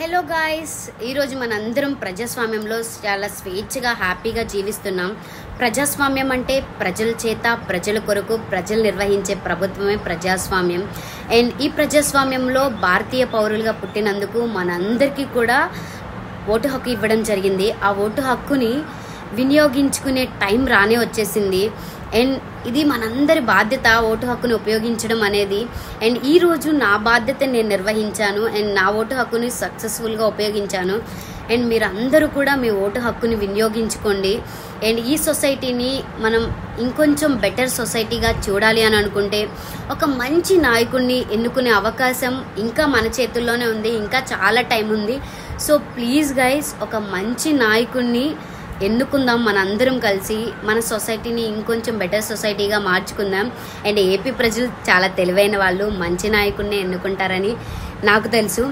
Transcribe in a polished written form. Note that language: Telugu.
హలో గాయ్స్, ఈరోజు మనందరం ప్రజాస్వామ్యంలో చాలా స్వేచ్ఛగా హ్యాపీగా జీవిస్తున్నాం. ప్రజాస్వామ్యం అంటే ప్రజల చేత ప్రజల కొరకు ప్రజలు నిర్వహించే ప్రభుత్వమే ప్రజాస్వామ్యం. అండ్ ఈ ప్రజాస్వామ్యంలో భారతీయ పౌరులుగా పుట్టినందుకు మనందరికీ కూడా ఓటు హక్కు ఇవ్వడం జరిగింది. ఆ ఓటు హక్కుని వినియోగించుకునే టైం రానే వచ్చేసింది. అండ్ ఇది మనందరి బాధ్యత, ఓటు హక్కుని ఉపయోగించడం అనేది. అండ్ ఈరోజు నా బాధ్యత నేను నిర్వహించాను అండ్ నా ఓటు హక్కుని సక్సెస్ఫుల్గా ఉపయోగించాను. అండ్ మీరు అందరూ కూడా మీ ఓటు హక్కుని వినియోగించుకోండి. అండ్ ఈ సొసైటీని మనం ఇంకొంచెం బెటర్ సొసైటీగా చూడాలి అని అనుకుంటే ఒక మంచి నాయకుడిని ఎన్నుకునే అవకాశం ఇంకా మన చేతుల్లోనే ఉంది. ఇంకా చాలా టైం ఉంది. సో ప్లీజ్ గైస్, ఒక మంచి నాయకుడిని ఎన్నుకుందాం. మనందరం కలిసి మన సొసైటీని ఇంకొంచెం బెటర్ సొసైటీగా మార్చుకుందాం. అండ్ ఏపీ ప్రజలు చాలా తెలివైన వాళ్ళు, మంచి నాయకుడిని ఎన్నుకుంటారని నాకు తెలుసు.